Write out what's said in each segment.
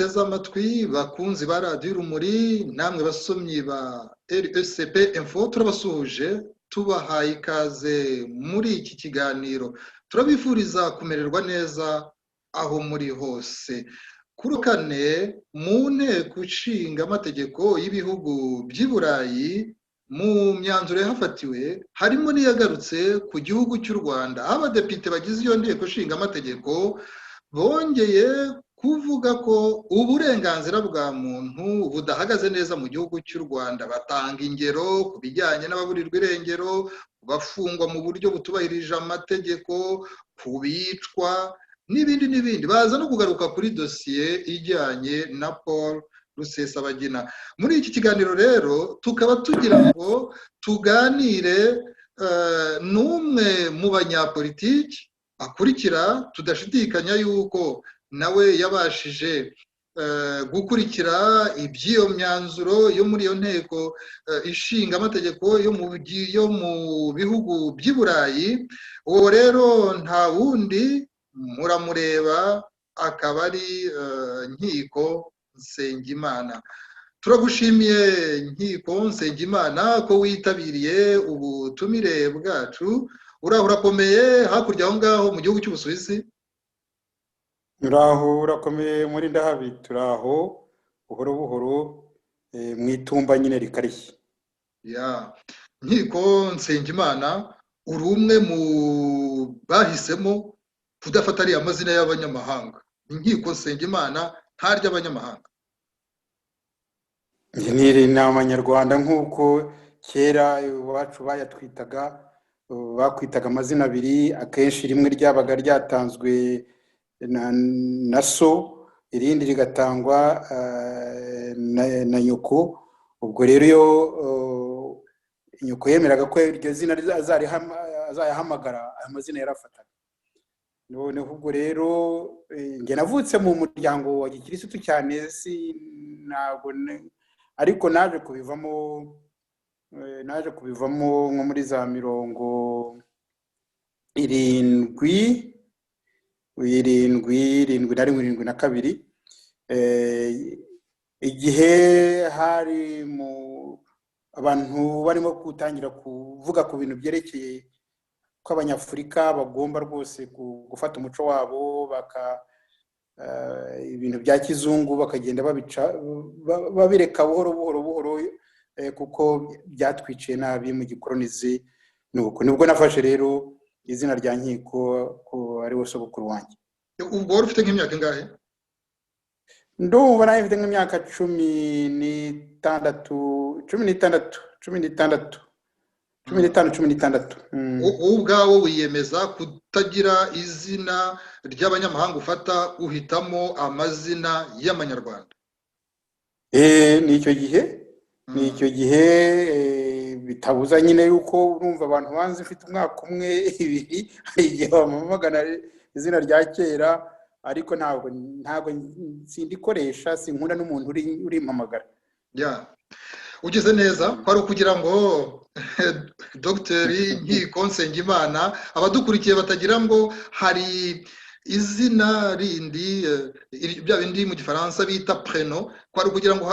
baduteze amatwi bakunzi ba radiyo urumuri namwe basomyi ba RSP info turabasuhuje tubahaye ikaze muri iki kiganiro turabifuriza kumererwa neza aho muri hose kuri kane mu nteko ishinga amategeko y'ibihugu by'i Burayi mu myanzuro yahafatiwe harimo n'iyagarutse ku gihugu cy'u Rwanda abadepite bagize iyo nteko ishinga amategeko bongeye kuvuga ko uburenganzira bwa muntu budahagaze neza mu gihugu cy'u Rwanda batanga ingero ku bijyanye n'ababurirwa irengero bafungwa mu buryo butubahirije amategeko kubicwa n'ibindi baza no kugaruka kuri dosiye ijyanye na Paul Rusesabagina. Muri iki kiganiro rero tukaba tugira ngo tuganire n'umwe mu banyapolitiki akurikira tudashidikanya yuko nawe yabashije gukurikira iby'iyo myanzuro yo muri iyo nteko ishinga amategeko yo mu bihugu by'i Burayi. Uwo rero nta wundi muramureba akaba ari Nkiko Nsengimana. Turagushimiye Nkiko Nsengimana ko witabiriye ubutumire bwacu. Uraho urakomeye hakurya aho ngaho mu gihugu cy'Ubusuwisi? Uraho urakomeye muri Ndahabi, turaho buhoro buhoro mu itumba nyine rikarishye. Ya Nkiko Nsengimana uri umwe mu bahisemo kudafata ariya amazina y'abanyamahanga. Nkiko Nsengimana ntarya abanyamahanga. Ni abanyarwanda nk'uko kera iwacu bayatwitaga, bakwitaga amazina abiri, akenshi rimwe ryabaga ryatanzwe na so, irindi rigatangwa na nyoko. Ubwo rero iyo nyoko yemeraga ko iryo zina azayahamagara, amazina yarafataga. Noneho ubwo rero njye navutse mu muryango wa gikirisitu cyane, ariko naje kubivamo nko muri za 77 igihe hari abantu barimo gutangira kuvuga ku bintu byerekeye ko abanyafurika bagomba rwose gufata umuco wabo, ibintu bya kizungu bakagenda babireka buhoro kuko byatwiciye nabi mu gikolonize. Nibwo nafashe rero izina rya Nkiko ko ari we sogokuru wanjye. Ubwo wari ufite nk'imyaka ingahe? Ndumva nawe mfite nk'imyaka 16. Ubwawe wiyemeza kutagira izina ry'abanyamahanga ufata, uhitamo amazina y'amanyarwanda. Ni icyo gihe bitabuza nyine yuko urumva abantu banze mfite umwaka umwe ibiri, hari igihe bamamagana izina rya kera, ariko ntabwo sindikoresha, sinkunda n'umuntu urimpamagara. Ugize neza kwari ukugira ngo Dr. Nkiko Nsengimana abadukurikiye batagira ngo hari izina rindi bya bindi mu gifaransa bita prénom, kwari ukugira ngo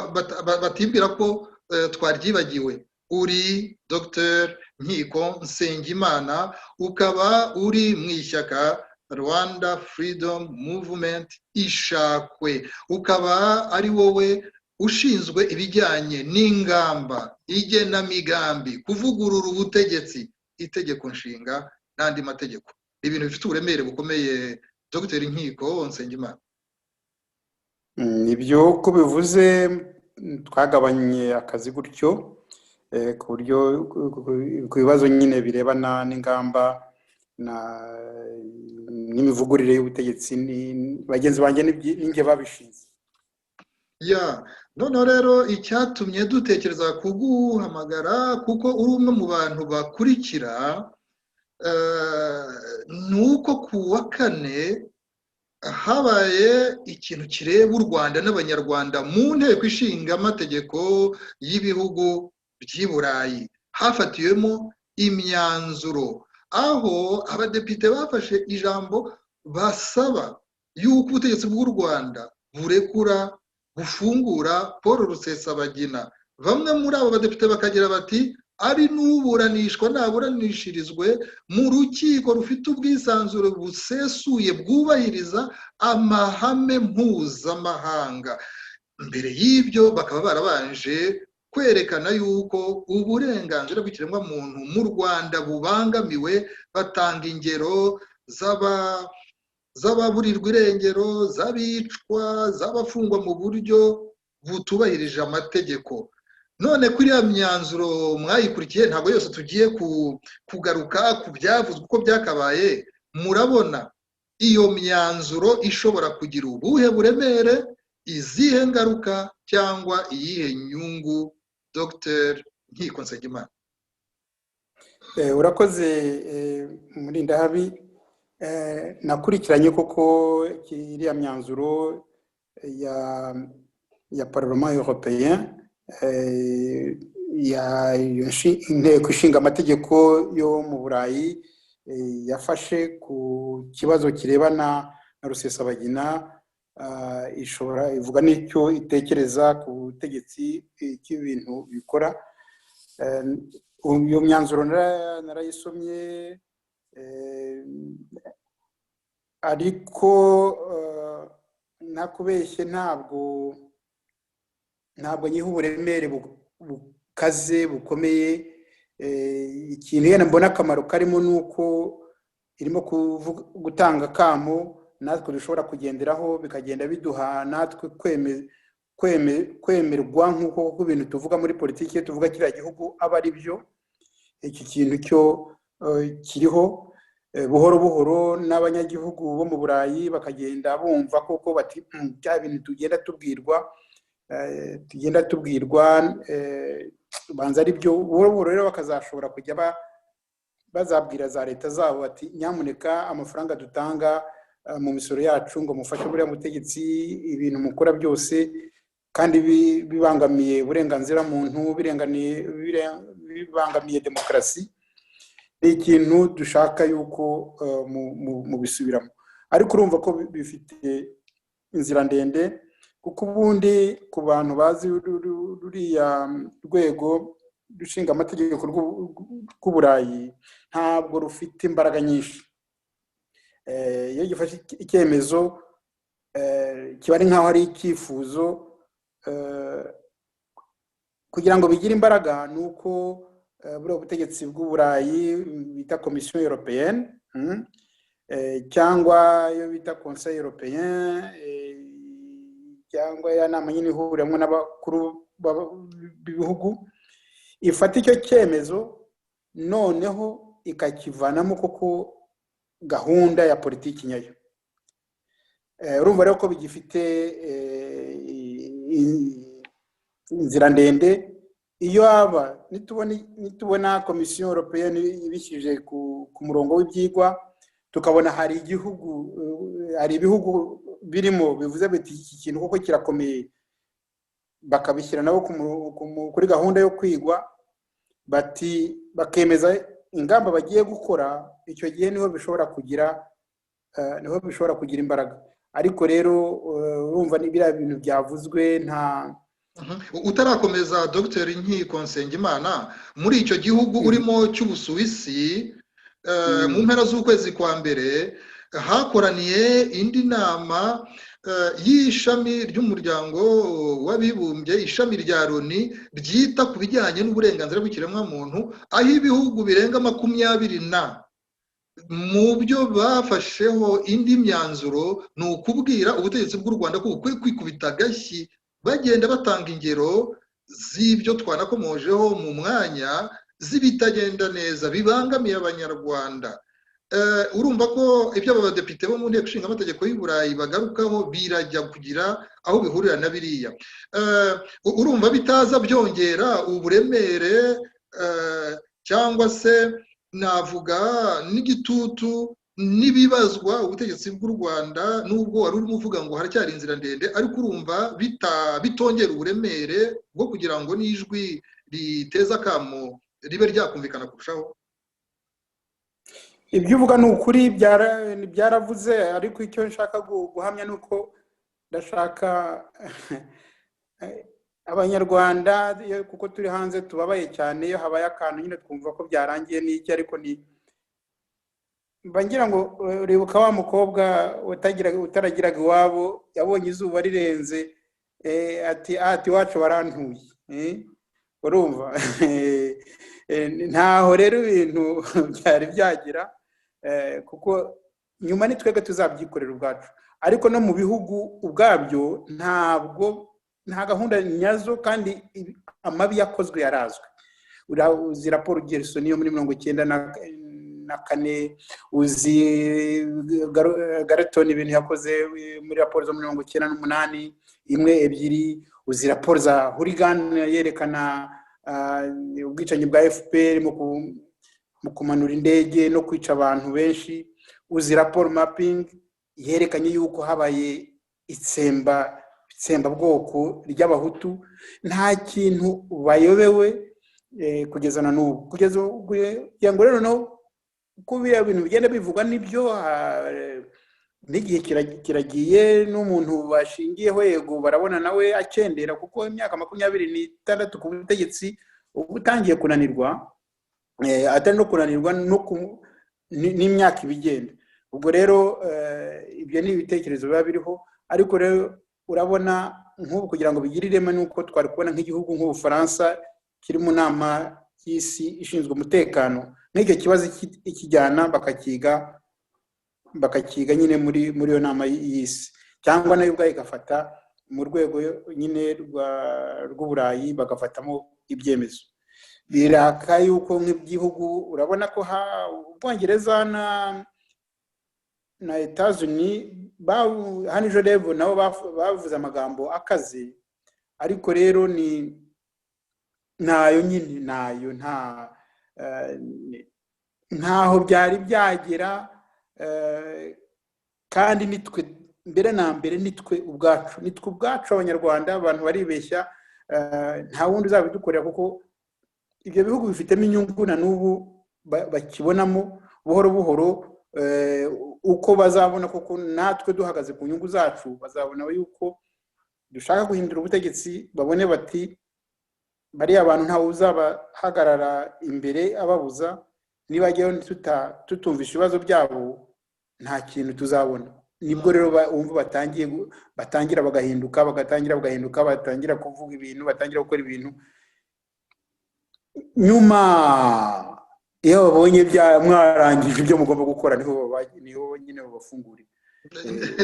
batibwira ko twaryibagiwe. Uri Dr. Nkiko Nsengimana, ukaba uri mu ishyaka Rwanda Freedom Movement Ishakwe, ukaba ari wowe ushinzwe ibijyanye n'ingamba, igenamigambi, kuvugurura ubutegetsi, itegeko nshinga n'andi mategeko. Ibintu bifite uburemere bukomeye Dr. Nkiko Nsengimana. Nibyo ko bivuze, twagabanye akazi gutyo ku buryo ku bibazo nyine birebana n'ingamba n'imivugurire y'ubutegetsi bagenzi banjye n'inge babishinze. Noneho rero icyatumye dutekereza kuguhamagara kuko uri umwe mu bantu bakurikira ni uko ku wa kane habaye ikintu kireba u Rwanda n'abanyarwanda mu nteko ishinga amategeko y'ibihugu by'i Burayi. Hafatiwemo imyanzuro aho abadepite bafashe ijambo basaba yuko ubutegetsi bw'u Rwanda burekura bufungura Paul Rusesabagina. Bamwe muri abo badepite bakagira bati ari n'uburanishwa naburanishirizwe mu rukiko rufite ubwisanzure busesuye bwubahiriza amahame mpuzamahanga. Mbere y'ibyo bakaba barabanje kwerekana yuko uburenganzira bw'ikiremwamuntu mu Rwanda bubangamiwe, batanga ingero z'ababurirwa irengero, z'abicwa, z'abafungwa mu buryo butubahirije amategeko. None kuri ya myanzuro mwayikurikiye, ntabwo yose tugiye kugaruka ku byavuzwe uko byakabaye. Murabona iyo myanzuro ishobora kugira ubuhe buremere, izihe ngaruka cyangwa iyihe nyungu? Dr. Nkiko Nsengimana. Urakoze Murindahabi. Nakurikiranye koko iriya myanzuro ya Parlement Européen, inteko ishinga amategeko yo mu Burayi yafashe ku kibazo kirebana na Rusesabagina, ishobora ivuga n'icyo itekereza ku butegetsi cy'ibintu bikora. Iyo myanzuro narayisomye, ariko nakubeshye ntabwo nyiha uburemere bukaze bukomeye. Ikintu yenda mbona akamaro karimo nuko irimo gutanga akamo natwe dushobora kugenderaho, bikagenda biduha natwe kwemerwa nk'uko ibintu tuvuga muri politiki, tuvuga kiriya gihugu aba ari byo. Iki kintu cyo kiriho buhoro buhoro, n'abanyagihugu bo mu Burayi bakagenda bumva koko bati bya bintu tugenda tubwirwa banza ari byo. Buhoro buhoro rero bakazashobora kujya bazabwira za leta zabo bati nyamuneka amafaranga dutanga mu misoro yacu ngo mufashe buriya mutegetsi, ibintu mukora byose kandi bibangamiye uburenganzira muntu, bibangamiye demokarasi, ni ikintu dushaka yuko mu bisubiramo. Ariko urumva ko bifite inzira ndende, kuko ubundi ku bantu bazi ruriya rwego rushinga amategeko rw'Uburayi ntabwo rufite imbaraga nyinshi. Iyo gifashe icyemezo kiba ari nk'aho ari icyifuzo, kugira ngo bigire imbaraga ni uko buriya butegetsi bw'Uburayi bita Commission Européenne, cyangwa iyo bita Conseil Européen, cyangwa ya nama nyine ihuriramo n'abakuru b'ibihugu, ifata icyo cyemezo noneho ikakivanamo koko gahunda ya politiki nyayo. Urumva rero ko bigifite inzira ndende. Iyo nitubona Commission Européenne ibishyije ku murongo w'ibyigwa, tukabona hari ibihugu birimo bivuze biti iki kintu koko kirakomeye, bakabishyira nabo kuri gahunda yo kwigwa, bakemeza ingamba bagiye gukora, icyo gihe niho bishobora kugira imbaraga. Ariko rero urumva biriya bintu byavuzwe nta utarakomeza. Dr. Nkiko Nsengimana, muri icyo gihugu urimo cy'Ubusuwisi, mu mpera z'ukwezi kwa mbere hakoraniye indi nama y'ishami ry'umuryango w'abibumbye, ishami rya Loni ryita ku bijyanye n'uburenganzira bw'ikiremwamuntu, aho ibihugu birenga 20 mu byo bafasheho indi myanzuro ni ukubwira ubutegetsi bw'u Rwanda ko bukwiye kwikubita agashyi, bagenda batanga ingero z'ibyo twanakomojeho mu mwanya, z'ibitagenda neza bibangamiye Abanyarwanda. Urumva ko ibyo abadepite bo mu nteko ishinga amategeko y'u Burayi bagarukaho birajya kugira aho bihurira na biriya. Urumva bitaza byongera uburemere cyangwa se navuga n'igitutu n'ibibazwa ubutegetsi bw'u Rwanda, nubwo wari urimo uvuga ngo haracyari inzira ndende, ariko urumva bitongera uburemere bwo kugira ngo n'ijwi riteza akamo ribe ryakumvikana kurushaho. Ibyo uvuga ni ukuri byaravuze, ariko icyo nshaka guhamya ni uko ndashaka abanyarwanda kuko turi hanze tubabaye cyane iyo habaye akantu nyine twumva ko byarangiye n'iki, ariko mba ngira ngo uribuka wa mukobwa utaragiraga iwabo yabonye izuba rirenze, ati iwacu barantuye, urumva ntaho rero ibintu byari byagira, kuko nyuma ni twebwe tuzabyikorera ubwacu, ariko no mu bihugu ubwabyo nta gahunda nyazo, kandi amabi yakozwe yarazwe. Uzi raporo Gerson yo muri 1994, uzi Gareton ibintu yakoze muri raporo zo 1998 imwe ebyiri, uzi raporo za Hurigan yerekana ubwicanyi bwa FPR mu kumanura indege no kwica abantu benshi, uzi raporo mapping yerekanye yuko habaye itsembabwoko ry'abahutu. Nta kintu bayobewe kugeza na n'ubu, kugeza kugira ngo rero no kubira ibintu bigenda bivugwa n'ibyo n'igihe kiragiye, n'umuntu bashingiyeho yego barabona nawe akendera, kuko imyaka 26 ku butegetsi ubu utangiye kunanirwa, atari no kunanirwa n'imyaka ibigenda. Ubwo rero ibyo ni ibitekerezo biba biriho, ariko rero urabona nk'ubu kugira ngo bigire ireme nuko twari kubona nk'igihugu nk'Ubufaransa kiri mu nama y'isi ishinzwe umutekano, n'icyo kibazo ikijyana bakakiga nyine muri iyo nama y'isi, cyangwa nayo ubwayo igafata mu rwego nyine rw'Uburayi bagafatamo ibyemezo. Biraka yuko nk'igihugu urabona ko Ubwongereza na Etats-Unis hano Geneve nabo bavuze amagambo akaze, ariko rero nayo nyine ntaho byari byagera, kandi nitwe mbere na mbere nitwe ubwacu abanyarwanda. Abantu baribeshya, nta wundi uzabidukorera, kuko ibyo bihugu bifitemo inyungu na n'ubu bakibonamo buhoro buhoro. Uko bazabona kuko natwe duhagaze ku nyungu zacu, bazabona yuko dushaka guhindura ubutegetsi, babone bati bariya abantu ntawe uzabahagarara imbere ababuza, niba ajyayo tutumvisha ibibazo byabo nta kintu tuzabona. Nibwo rero bumva batangira bagahinduka, batangira kuvuga ibintu, batangira gukora ibintu, nyuma iyo babonye mwarangije ibyo mugomba gukora niho nyine babafungurira.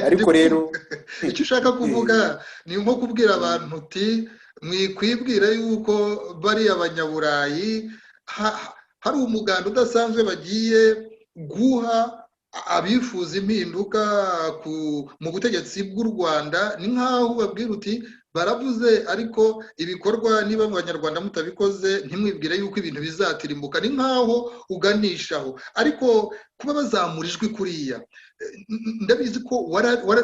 Ariko rero icyo ushaka kuvuga ni nko kubwira abantu uti mwikwibwira yuko bari abanyaburayi hari umuganda udasanzwe bagiye guha abifuza impinduka mu butegetsi bw'u Rwanda. Ni nk'aho babwira uti baravuze, ariko ibikorwa niba mu banyarwanda mutabikoze ntimwibwire yuko ibintu bizatirimbuka. Ni nk'aho uganishaho, ariko kuba bazamura ijwi kuriya, ndabizi ko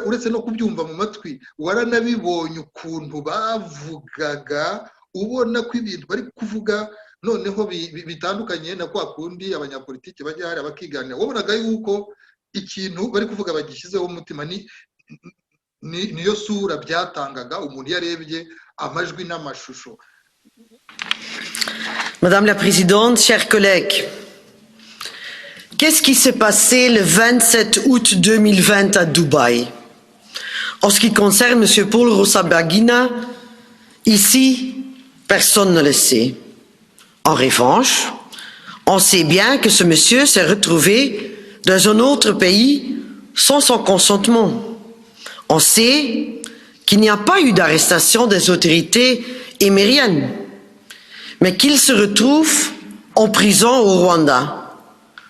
uretse no kubyumva mu matwi waranabibonye ukuntu bavugaga, ubona ko ibintu bari kuvuga noneho bitandukanye na kwa kundi abanyapolitiki bajya hari abakiganira. Wabonaga yuko ikintu bari kuvuga bagishyizeho umutima, niyo sura byatangaga umuntu yarebye amajwi n'amashusho. Madame la Présidente, chers collègues, qu'est-ce qui s'est passé le 27 août 2020 à Dubaï? En ce qui concerne M. Paul Rusesabagina, ici, personne ne le sait. En revanche, on sait bien que ce monsieur s'est retrouvé dans un autre pays sans son consentement. On sait qu'il n'y a pas eu d'arrestation des autorités émiriennes, mais qu'il se retrouve en prison au Rwanda.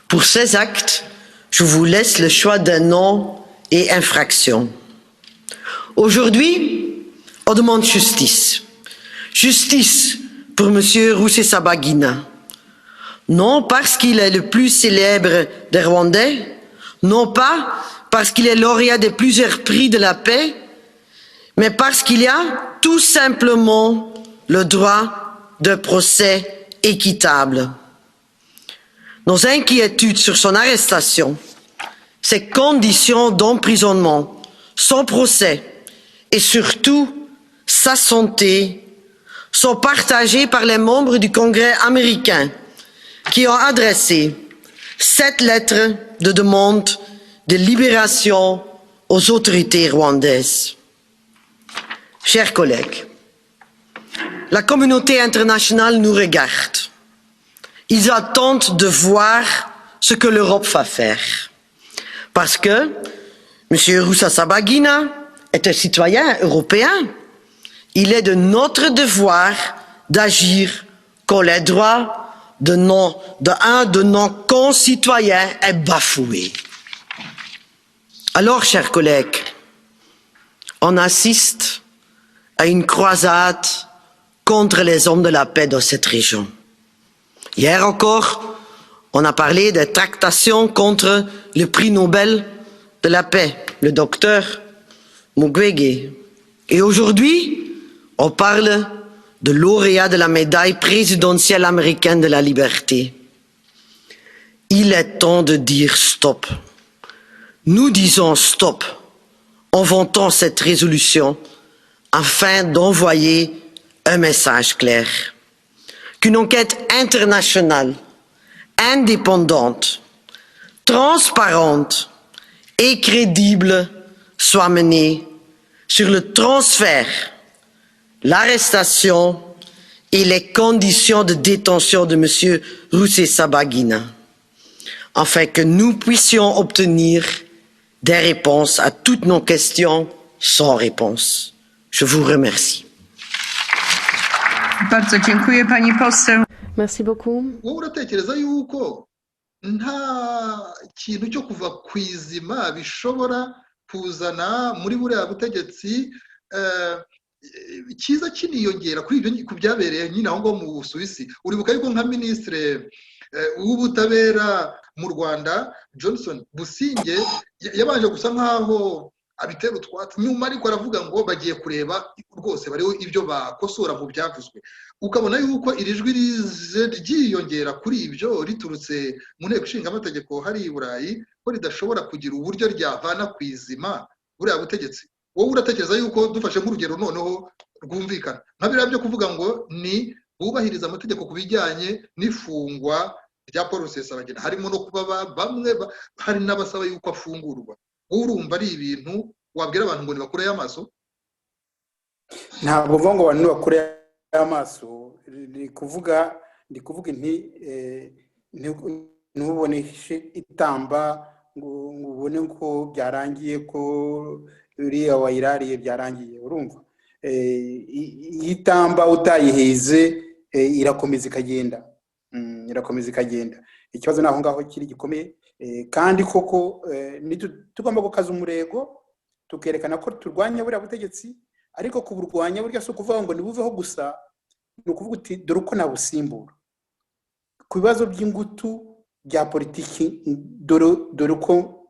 Pour ces actes, je vous laisse le choix d'un nom et infraction. Aujourd'hui, on demande justice. Justice pour M. Rusesabagina. Non parce qu'il est le plus célèbre des Rwandais, non pas parce qu'il est lauréat de plusieurs prix de la paix, mais parce qu'il y a tout simplement le droit de procès équitable. Nos inquiétudes sur son arrestation, ses conditions d'emprisonnement, son procès et surtout sa santé sont partagées par les membres du Congrès américain qui ont adressé 7 lettres de demande de libération aux autorités rwandaises. Chers collègues, la communauté internationale nous regarde. Ils attendent de voir ce que l'Europe va faire. Parce que M. Rusesabagina est un citoyen européen. Il est de notre devoir d'agir quand les droits d'un de nos concitoyens est bafoué. Alors, chers collègues, on assiste à une croisade contre les hommes de la paix dans cette région. Hier encore, on a parlé des tractations contre le prix Nobel de la paix, le docteur Mukwege. Et aujourd'hui, on parle de lauréat de la médaille présidentielle américaine de la liberté. Il est temps de dire stop. Nous disons stop en votant cette résolution afin d'envoyer un message clair. Qu'une enquête internationale, indépendante, transparente et crédible soit menée sur le transfert, l'arrestation et les conditions de détention de M. Rusesabagina, afin que nous puissions obtenir des réponses à toutes nos questions sans réponse. Je vous remercie. Bardzo dziękuję, pani poseł. Merci beaucoup. wowe uratekereza yuko nta kintu cyo kuva ku izima bishobora kuzana muri buriya butegetsi cyiza kiniyongera kuri ibyo ku byabereye nyine aho ngo mu Busuwisi? Uribuka yuko nka minisitiri w'ubutabera mu Rwanda Johnson Businge yabanje gusa nkaho abitera utwatsi, nyuma ariko aravuga ngo bagiye kureba rwose bariho ibyo bakosora mu byavuzwe. Ukabona yuko iri jwi rize ryiyongera kuri ibyo riturutse mu nteko ishinga amategeko hari i Burayi, ko ridashobora kugira uburyo ryavana ku izima buriya butegetsi. Wowe uratekereza yuko dufashe nk'urugero noneho rwumvikana nka biriya byo kuvuga ngo ni bubahiriza amategeko ku bijyanye n'ifungwa rya Paul Rusesabagina, harimo no kuba bamwe hari n'abasaba yuko afungurwa. Wowe urumva ari ibintu wabwira abantu ngo nibakureyo amaso? ntabwo mvuga ngo abantu bakureyo amaso, ndi kuvuga nti ntuboneshe itamba ngo ubone ko byarangiye, ko uriya wayirariye byarangiye. Urumva itamba utayiheze irakomeza ikagenda, ikibazo naho ngaho kiri gikomeye. Kandi koko tugomba gukaza umurego tukerekana ko turwanya buriya butegetsi, ariko kuburwanya burya si ukuvuga ngo nibuveho gusa, ni ukuvuga uti dore uko nabusimbura ku bibazo by'ingutu bya politiki, dore uko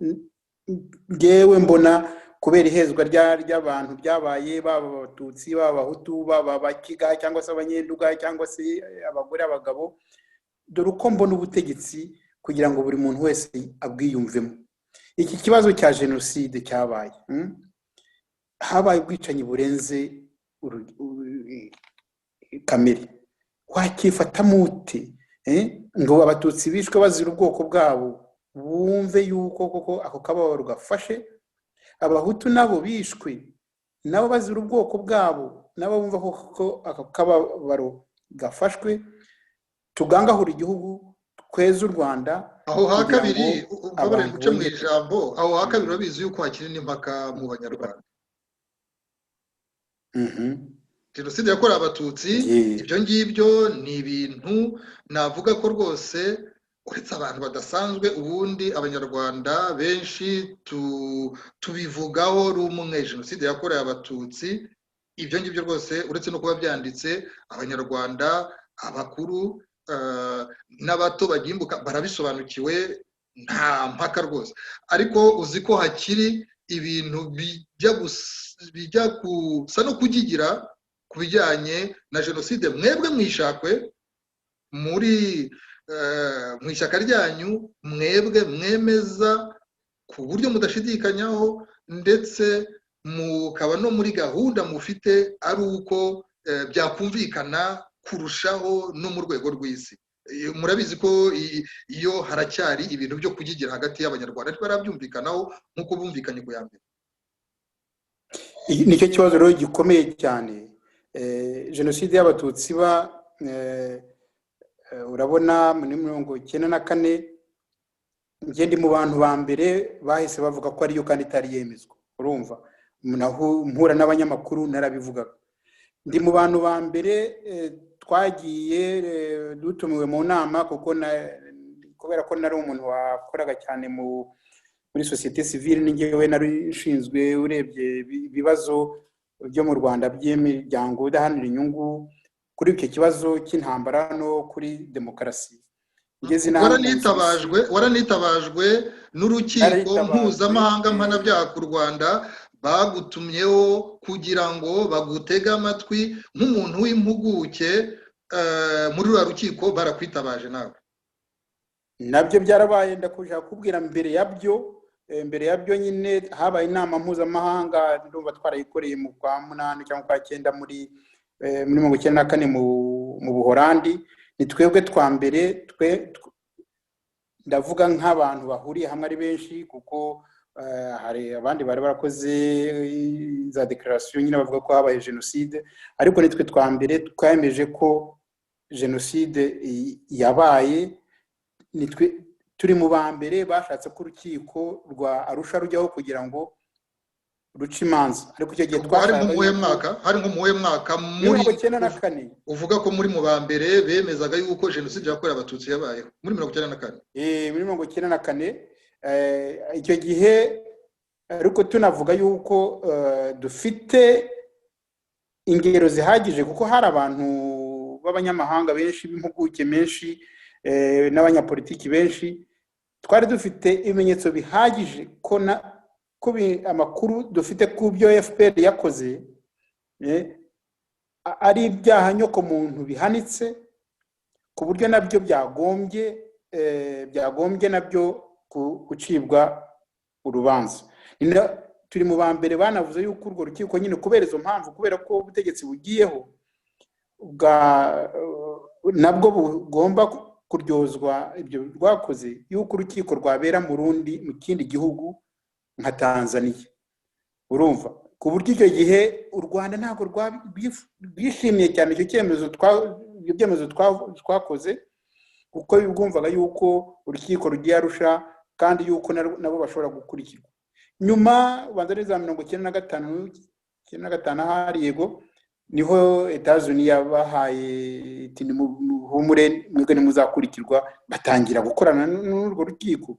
ngewe mbona kubera ihezwa ry'abantu byabaye, baba abatutsi, baba abahutu, baba abakiga cyangwa se abanyenduga cyangwa se abagore, abagabo, dore uko mbona ubutegetsi kugira ngo buri muntu wese abwiyumvemo. Iki kibazo cya jenoside cyabaye, habaye ubwicanyi burenze kamere. Wakifata mute ngo abatutsi bishwe bazira ubwoko bwabo, bumve yuko koko ako kababaro gafashe, abahutu nabo bishwe nabo bazira ubwoko bwabo, nabo bumva ko ako kababaro gafashwe, tugangahura igihugu, tweze u Rwanda. Aho ha kabiri ubabare guce mu ijambo, aho ha kabiri babizi yuko hakiri n'impaka mu Banyarwanda. Jenoside yakorewe Abatutsi, ibyo ngibyo ni ibintu navuga ko rwose uretse abantu badasanzwe, ubundi Abanyarwanda benshi tubivugaho rumwe. Jenoside yakorewe Abatutsi, ibyo ngibyo rwose uretse no kuba byanditse, Abanyarwanda abakuru n'abato bagimbuka barabisobanukiwe, nta mpaka rwose. Ariko uzi ko hakiri ibintu bijya gusa no kugigira ku bijyanye na jenoside. Mwebwe mwishakwe muri mu ishyaka ryanyu, mwebwe mwemeza ku buryo mudashidikanyaho, ndetse mukaba no muri gahunda mufite ari uko byakumvikana kurushaho no mu rwego rw'isi. Murabizi ko iyo haracyari ibintu byo kugigira hagati y'abanyarwanda ntibarabyumvikanaho nk'uko bumvikanye ku ya mbere. Nicyo kibazo rero gikomeye cyane. Jenoside y'Abatutsi urabona muri 1994 njye ndi mu bantu ba mbere bahise bavuga ko ariyo kandi itari yemezwa. Urumva mpura n'abanyamakuru narabivugaga. Ndi mu bantu ba mbere twagiye dutumiwe mu nama kuko kubera ko nari umuntu wakoraga cyane muri societe civile, ningewe nari nshinzwe urebye ibibazo byo mu Rwanda by'imiryango idaharanira inyungu kuri icyo kibazo cy'intambara no kuri demokarasi. Waranitabajwe n'urukiko mpuzamahanga mpanabyaha ku Rwanda bagutumyeho kugira ngo bagutege amatwi nk'umuntu w'impuguke muri rwa rukiko barakwitabaje nawe. Nabyo byarabaye ndakujya kubwira mbere yabyo nyine habaye inama mpuzamahanga ndumva twarayikoreye mu kwa 8 cyangwa kwa 9 muri 1994 mu Buholandi. Ni twebwe twa mbere ndavuga nk'abantu bahuriye hamwe ari benshi kuko hari abandi bari barakoze za declaration nyine bavuga ko habaye jenoside, ariko nitwe twa mbere twayemeje ko jenoside yabaye. Nitwe turi mu ba mbere bashatse ko urukiko rwa Arusha rujyaho kugira ngo ruca imanza, ariko icyo gihe hari nk'umuhe mwaka muri 1994 uvuga ko muri mu ba mbere bemezaga yuko jenoside yakorewe Abatutsi yabayeho muri 1994. Muri 1994 icyo gihe, ariko tunavuga yuko dufite ingero zihagije kuko hari abantu b'abanyamahanga benshi b'impuguke menshi n'abanyapolitiki benshi. Twari dufite ibimenyetso bihagije ko amakuru dufite ku byo FPR yakoze ari ibyaha nyoko muntu bihanitse ku buryo nabyo byagombye nabyo gucibwa urubanza. Turi mu ba mbere banavuze yuko urwo rukiko nyine kubera izo mpamvu, kubera ko ubutegetsi bugiyeho nabwo bugomba kuryozwa ibyo rwakoze, yuko urukiko rwabera mu kindi gihugu nka Tanzania. Urumva ku buryo icyo gihe u Rwanda ntabwo rwishimiye cyane icyo cyemezo twakoze, kuko bwumvaga yuko urukiko rugiye Arusha kandi yuko nabo bashobora gukurikirwa. Nyuma ubanza neza 1995 hari yego niho Etats-Unis yabahaye tini muhumure mwebwe muzakurikirwa, batangira gukorana n'urwo rukiko.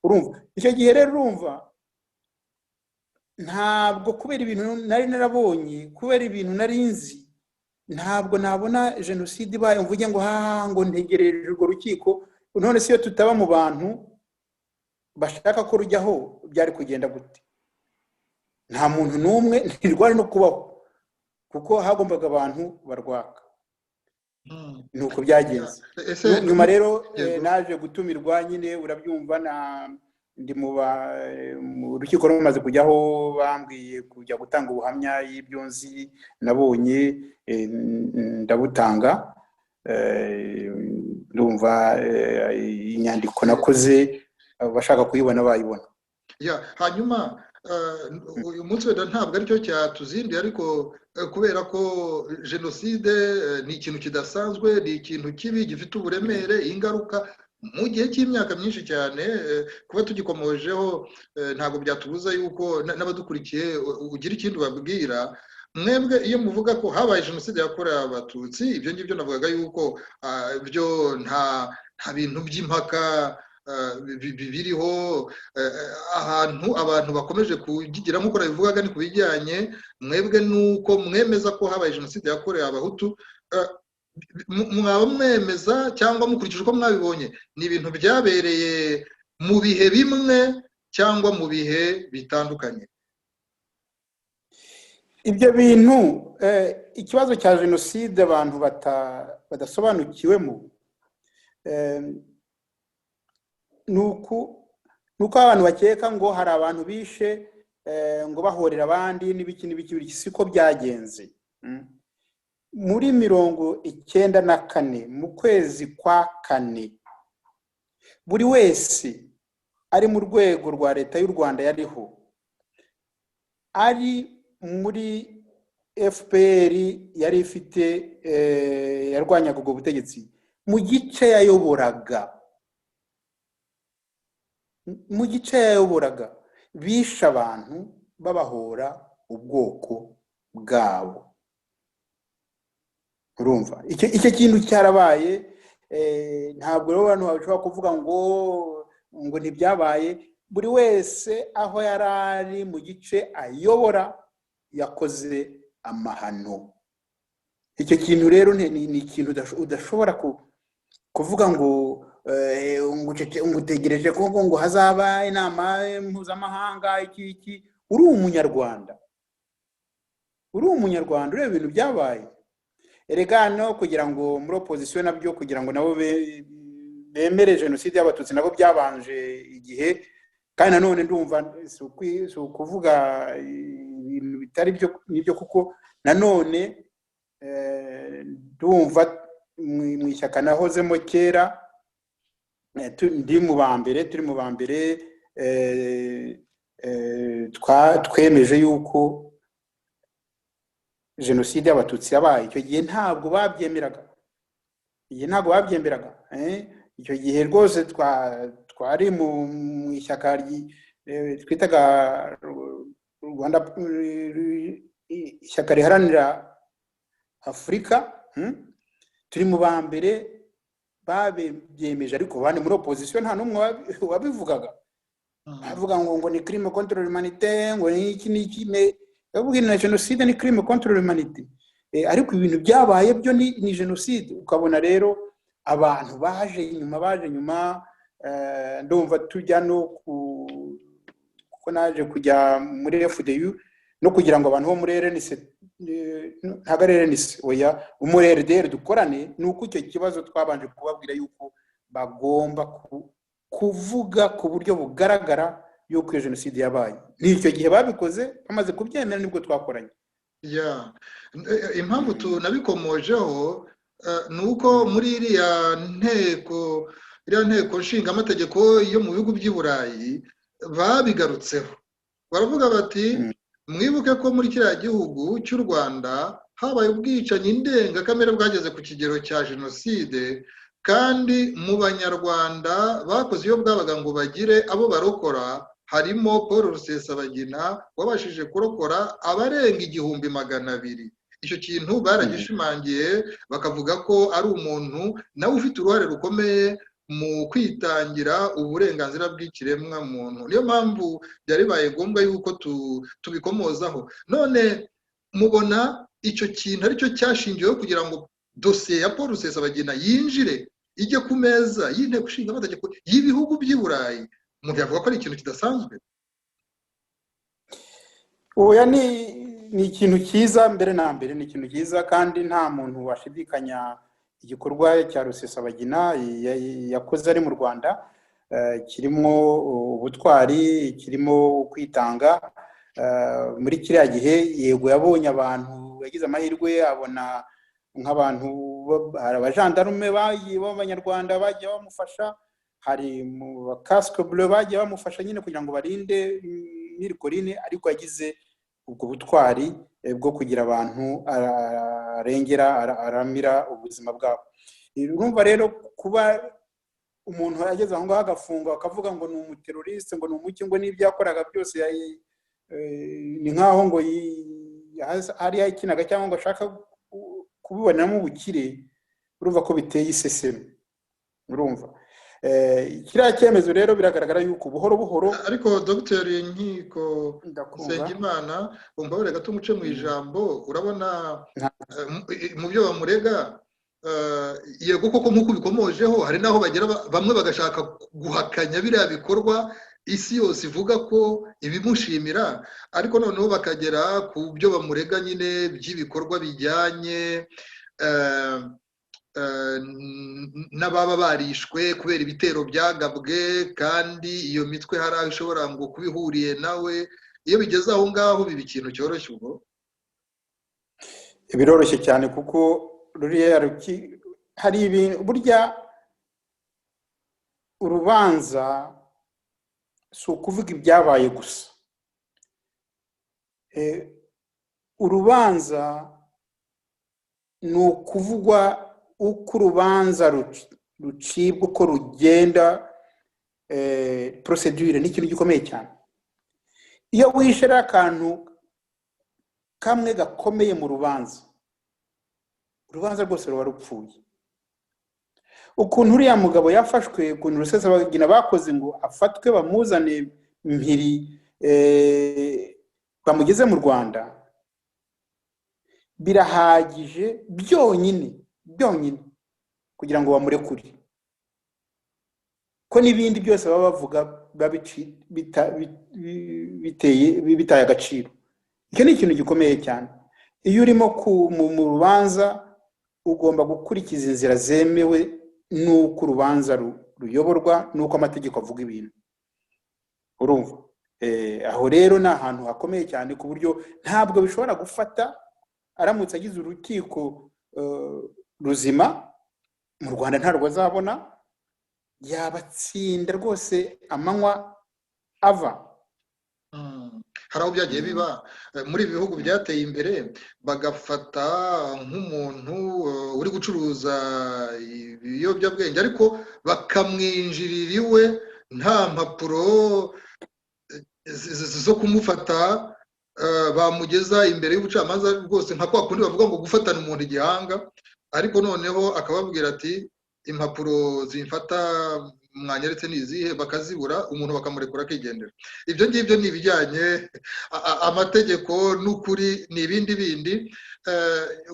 Urumva icyo gihe rero urumva ntabwo kubera ibintu nari narabonye, kubera ibintu nari nzi, ntabwo nabona jenoside ibaye mvuge ngo ngo ntegereje urwo rukiko. None se iyo tutaba mu bantu bashaka ko rujyaho byari kugenda gute? Nta muntu n'umwe ntirwari no kubaho kuko hagombaga abantu barwaka. Nuko byagenze. Nyuma rero naje gutumirwa nyine urabyumva ndi mu rukiko rumaze kujyaho bambwiye kujya gutanga ubuhamya y'ibyo nzi nabonye, ndabutanga. Ndumva inyandiko nakoze bashaka kuyibona bayibona. Hanyuma uyu munsi wenda ntabwo aricyo cyatuzindiye, ariko kubera ko jenoside ni ikintu kidasanzwe, ni ikintu kibi gifite uburemere, ingaruka mu gihe cy'imyaka myinshi cyane. Kuba tugikomojeho ntabwo byatubuza yuko n'abadukurikiye ugira ikindi ubabwira. Mwebwe iyo muvuga ko habaye jenoside yakorewe Abatutsi, ibyo ngibyo navugaga yuko byo nta bintu by'impaka biriho, ahantu abantu bakomeje kugigira nk'uko nabivugaga ni ku bijyanye mwebwe nuko mwemeza ko habaye jenoside yakorewe Abahutu. Mwaba mwemeza cyangwa mukurikije uko mwabibonye ni ibintu byabereye mu bihe bimwe cyangwa mu bihe bitandukanye? Ibyo bintu ikibazo cya jenoside abantu badasobanukiwemo nuko abantu bakeka ngo hari abantu bishe ngo bahorera abandi n'ibiki siko byagenze. Muri 1994 mu kwezi kwa kane buri wese ari mu rwego rwa leta y'u Rwanda yariho, ari muri FPR yari ifite yarwanyaga ubwo butegetsi, mu gice yayoboraga bishe abantu babahora ubwoko bwabo. Urumva icyo kintu cyarabaye. Ntabwo rero abantu bashobora kuvuga ngo ntibyabaye. Buri wese aho yarari mu gice ayobora yakoze amahano. Icyo kintu rero ni ikintu udashobora kuvuga ngo utegereje ko ngo hazaba inama mpuzamahanga iki. Uri umunyarwanda ureba ibintu byabaye. Erega no kugira ngo muri opposition nabyo kugira ngo nabo bemere jenoside y'abatutsi nabo byabanje igihe, kandi nanone ndumva si ukuvuga ibintu bitari byo nibyo, kuko nanone ndumva mu ishyaka nahozemo kera turi mu ba mbere twemeje yuko jenoside y'abatutsi yabaye. Icyo gihe ntabwo babyemeraga. Icyo gihe rwose twari mu ishyaka twitaga Rwanda, ishyaka riharanira Afurika, turi mu ba mbere babyemeje, ariko bandi muri opposition nta n'umwe wabivugaga. Bavuga ngo ni crime contre l'humanité, ngo ni iki yavuga na jenoside ni crime contre l'humanité. Ariko ibintu byabaye byo ni jenoside. Ukabona rero abantu baje nyuma, ndumva tujya no kuko naje kujya muri FDU no kugira ngo abantu bo muri RNC ntago RNC oya muri RDR dukorane, nuko icyo kibazo twabanje kubabwira yuko bagomba kuvuga ku buryo bugaragara yuko iyo jenoside yabaye. N'icyo gihe babikoze bamaze kubyemera nibwo twakoranye. Impamvu tunabikomojeho nuko muri iriya nteko nshinga-amategeko yo mu bihugu by'i Burayi babigarutseho. Baravuga bati mwibuke ko muri kiriya gihugu cy'u Rwanda habaye ubwicanyi ndengakamere bwageze ku kigero cya jenoside, kandi mu banyarwanda bakoze iyo bwabaga ngo bagire abo barokora harimo Paul Rusesabagina wabashije kurokora abarenga 200,000. Icyo kintu baragishimangiye bakavuga ko ari umuntu nawe ufite uruhare rukomeye mu kwitangira uburenganzira bw'ikiremwa muntu. Niyo mpamvu byari baye ngombwa yuko tubikomozaho. None mubona icyo kintu aricyo cyashingiyeho kugira ngo dosiye ya Paul Rusesabagina yinjire ijye ku meza y'inteko ishinga amategeko y'ibihugu by'i Burayi? Umuntu yavuga ko ari ikintu kidasanzwe. Oya, ni ikintu cyiza. Mbere na mbere ni ikintu cyiza, kandi nta muntu washidikanya igikorwa cya Rusesabagina yakoze ari mu Rwanda kirimo ubutwari, kirimo kwitanga. Muri kiriya gihe yego yabonye abantu, yagize amahirwe abona nk'abantu, hari abajandarume b'abanyarwanda bagiye bamufasha, hari mu casque bleu bagiye bamufasha nyine kugira ngo barinde Nirikoline, ariko yagize ubwo butwari bwo kugira abantu arengera aramira ubuzima bwabo. Urumva rero kuba umuntu yageze aho ngaho agafungwa akavuga ngo ni umuteroriste, ngo ni umuki, ngo n'ibyo yakoraga byose ni nkaho ngo hari yakinaga cyangwa ngo ashaka kubiboneramo ubukire, urumva ko biteye iseseme. Urumva kiriya cyemezo rero biragaragara yuko buhoro buhoro. Ariko Dr. Nkiko Nsengimana, umbabarire gato umuce mu ijambo, urabona mu byo bamurega yego koko nk'uko bikomojeho, hari naho bagera bamwe bagashaka guhakanya biriya bikorwa isi yose ivuga ko ibimushimira, ariko noneho bakagera ku byo bamurega nyine by'ibikorwa bijyanye n'ababa barishwe kubera ibitero byagabwe, kandi iyo mitwe hari aho ishobora ngo kubihuriye nawe. iyo bigeze aho ngaho biba ikintu cyoroshye ubwo. biroroshye cyane kuko ruriya hari ibintu burya urubanza si ukuvuga ibyabaye gusa. Urubanza ni ukuvugwa uko urubanza rucibwa, uko rugenda, procedure ni ikintu gikomeye cyane. Iyo wishyira akantu kamwe gakomeye mu rubanza rwose ruba rupfuye. Ukuntu uriya mugabo yafashwe, ukuntu Rusesabagina bakoze ngo afatwe bamuzane mpiri bamugeze mu Rwanda, birahagije byonyine kugira ngo bamurekure, ko n'ibindi byose baba bavuga bitaye agaciro. Icyo ni ikintu gikomeye cyane. Iyo urimo mu rubanza ugomba gukurikiza inzira zemewe n'uko urubanza ruyoborwa, n'uko amategeko avuga ibintu. Urumva? Aho rero ni ahantu hakomeye cyane ku buryo ntabwo bishobora gufata aramutse agize urukiko ruzima mu Rwanda ntarwo azabona, yabatsinda rwose amanywa ava. Hari aho byagiye biba muri ibi bihugu byateye imbere, bagafata nk'umuntu uri gucuruza ibiyobyabwenge ariko bakamwinjirira iwe nta mpapuro zo kumufata, bamugeza imbere y'ubucamanza rwose nka kwa kundi bavuga ngo gufatana umuntu igihanga, ariko noneho akababwira ati impapuro zimfata mwanyeretse nizihe, bakazibura, umuntu bakamurekura akigendera. Ibyo ngibyo ni ibijyanye amategeko n'ukuri, ni ibindi bindi.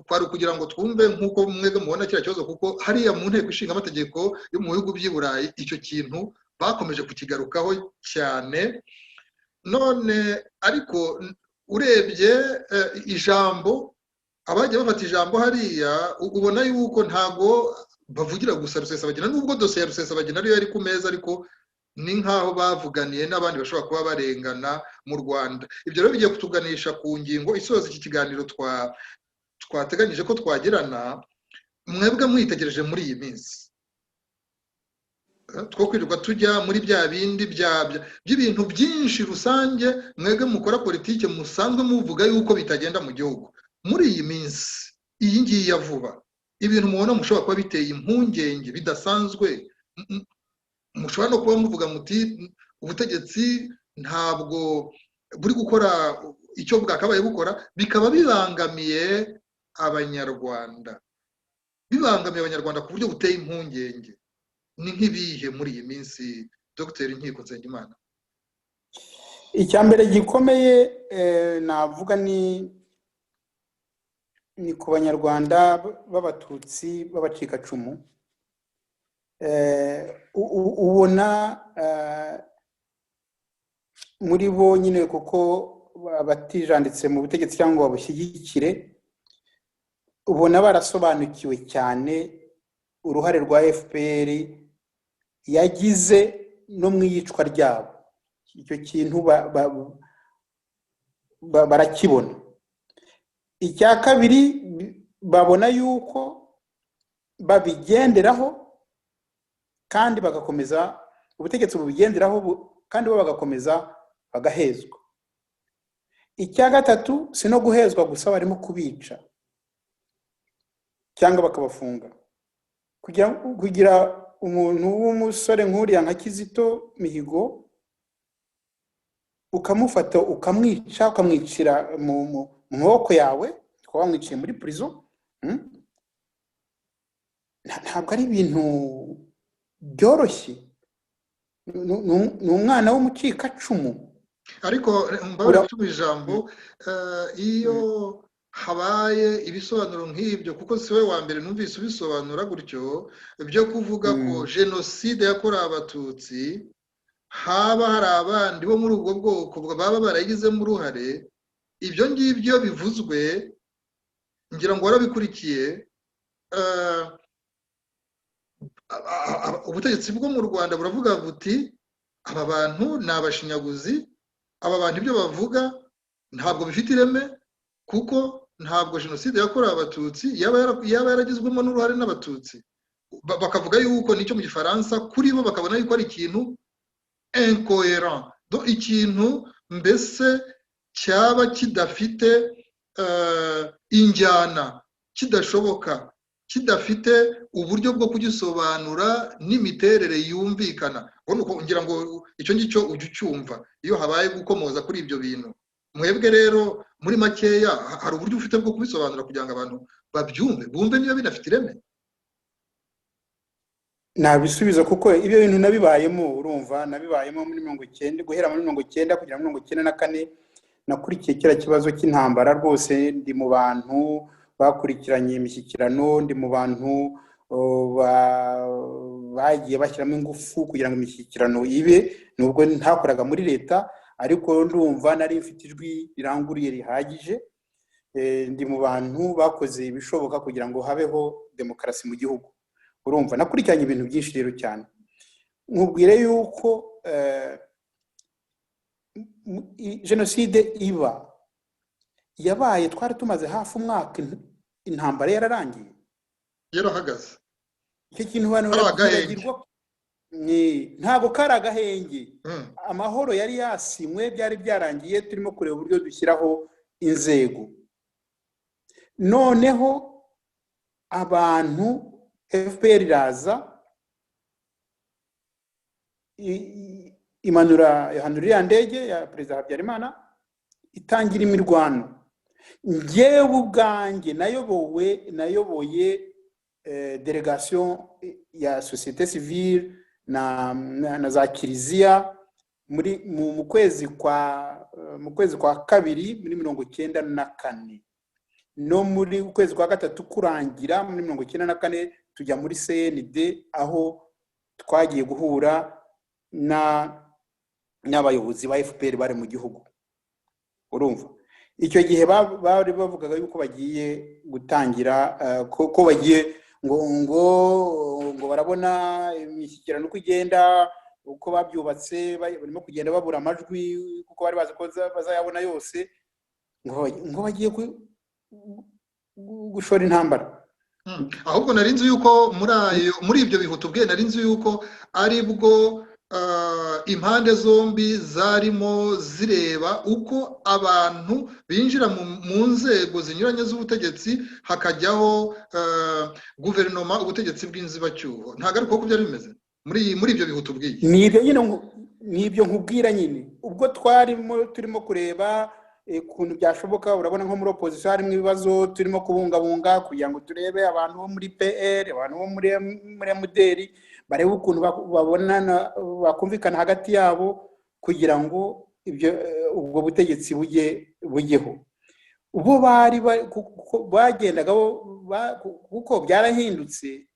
Kwari kugira ngo twumve nk'uko mwebwe mubona kiriya kibazo, kuko hariya mu nteko ishinga amategeko yo mu bihugu by'i Burayi icyo kintu bakomeje kukigarukaho cyane. None ariko urebye ijambo, abagiye bafata ijambo hariya ubona yuko ntago bavugira gusa Rusesabagina, nubwo dosiye ya Rusesabagina ariyo yari ku meza, ariko ni nkaho bavuganiye n'abandi bashobora kuba barengana mu Rwanda. Ibyo rero bigiye kutuganisha ku ngingo isoza iki kiganiro twateganyije ko twagirana. Mwebwe mwitegereje muri iyi minsi, two kwirirwa tujya muri bya bindi by'ibintu byinshi rusange, mwebwe mukora politike musanzwe muvuga yuko bitagenda mu gihugu. Muri iyi minsi iyi ngiyi ya vuba, ibintu mubona mushobora kuba biteye impungenge bidasanzwe, mushobora no kuba muvuga muti ubutegetsi ntabwo buri gukora icyo bwakabaye bukora, bikaba bibangamiye abanyarwanda ku buryo buteye impungenge. Ni nk'ibihe muri iyi minsi, Dr. Nkiko Nsengimana? Icya mbere gikomeye navuga ni ku banyarwanda b'abatutsi b'abacikacumu. Ubona muri bo nyine, kuko abatijanditse mu butegetsi cyangwa babushyigikire, ubona barasobanukiwe cyane uruhare rwa FPR yagize no mu iyicwa ryabo. Icyo kintu barakibona. Icya kabiri, babona yuko babigenderaho kandi bagakomeza, ubutegetsi bubigenderaho kandi bo bagakomeza bagahezwa. Icya gatatu, si no guhezwa gusa, barimo kubica cyangwa bakabafunga. Kugira umuntu w'umusore nk'uriya nka Kizito Mihigo ukamufata ukamwica, ukamwicira mu maboko yawe, ukaba wamwiciye muri prison, ntabwo ari ibintu byoroshye. Ni umwana w'umucikacumu. Ariko mbabura ijambo, iyo habaye ibisobanuro nk'ibyo, kuko si we wa mbere numvise ubisobanura gutyo, byo kuvuga ko jenoside yakorewe abatutsi haba hari abandi bo muri ubwo bwoko baba barayigizemo uruhare. Ibyo ngibyo bivuzwe, ngira ngo warabikurikiye, ubutegetsi bwo mu Rwanda buravuga buti aba bantu ni abashinyaguzi, aba bantu ibyo bavuga ntabwo bifite ireme kuko ntabwo jenoside yakorewe abatutsi yaba yaragizwemo n'uruhare n'abatutsi bakavuga yuko nicyo mu gifaransa kuri bo bakabona yuko ari ikintu incohérent, ikintu mbese cyaba kidafite injyana, kidashoboka, kidafite uburyo bwo kugisobanura n'imiterere yumvikana. Ngira ngo icyo ngicyo ujya ucyumva iyo habaye gukomoza kuri ibyo bintu. Mwebwe rero muri makeya hari uburyo ufite bwo kubisobanura kugira ngo abantu babyumve bumve niba binafite ireme. Nabisubiza kuko ibyo bintu nabibayemo, urumva nabibayemo muri 19 guhera muri 19 kugera muri 1994 nakurikiye kira kibazo cy'intambara rwose. Ndi mu bantu bakurikiranye imishyikirano, ndi mu bantu bagiye bashyiramo ingufu kugira ngo imishyikirano ibe, nubwo ntakoraga muri leta ariko ndumva nari mfite ijwi riranguriye rihagije. Ndi mu bantu bakoze ibishoboka kugira ngo habeho demokarasi mu gihugu. Urumva nakurikiranye ibintu byinshi rero cyane. Nkubwire yuko jenoside iba yabaye twari tumaze hafi umwaka intambara yararangiye yarahagaze. Icyo kintu abantu baragirwa ntago karagahenge. Amahoro yari yasinywe, byari byarangiye, turimo kureba uburyo dushyiraho inzego. Noneho abantu FPR iraza imanura ya ndege ya Perezida Habyarimana itangira imirwano. Njyewe ubwanjye nayoboye delegation ya société civile na za kiliziya mu kwezi kwa kabiri muri 1994, no muri ukwezi kwa gatatu kurangira muri 1994 tujya muri CND aho twagiye guhura n'abayobozi ba FPR bari mu gihugu. Urumva icyo gihe bari bavugaga yuko bagiye gutangira ko bagiye ngo barabona imishyikirano uko igenda, uko babyubatse barimo kugenda babura amajwi kuko bari bazi ko bazayabona yose, ngo bagiye gushora intambara. Ahubwo narinzi yuko muri ibyo bihutu bwe narinzi yuko ari bwo impande zombi zarimo zireba uko abantu binjira mu nzego zinyuranye z'ubutegetsi, hakajyaho guverinoma, ubutegetsi bw'inzibacyuho. Ntabwo ari uko byari bimeze muri ibyo bihutu bwiye. Nibyo nkubwira nyine. Ubwo turimo kureba ukuntu byashoboka, urabona nko muri opposition harimo ibibazo turimo kubungabunga kugira ngo turebe abantu bo muri PR, abantu bo muri MDR barebe ukuntu babonana bakumvikana hagati yabo kugira ngo ubwo butegetsi bujyeho. Ubwo bagendaga kuko byarahindutse,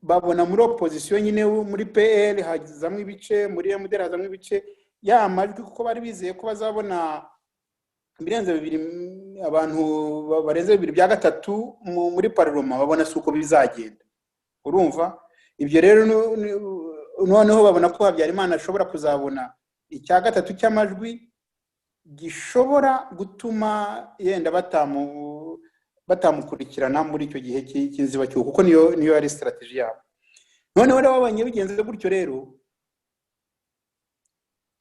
babona muri opposition nyine muri PR hazamwe ibice, muri MDR hazamwe ibice y'amajwi kuko bari bizeye ko bazabona birenze bibiri, abantu barenze 2/3 muri parlement, babona suko bizagenda. Urumva ibyo rero noneho babona ko Habyarimana ashobora kuzabona 1/3 cy'amajwi gishobora gutuma yenda batamukurikirana muri icyo gihe cy'inzibacyuho, kuko niyo yari strategy yabo. Noneho rero babanye bigenze gutyo rero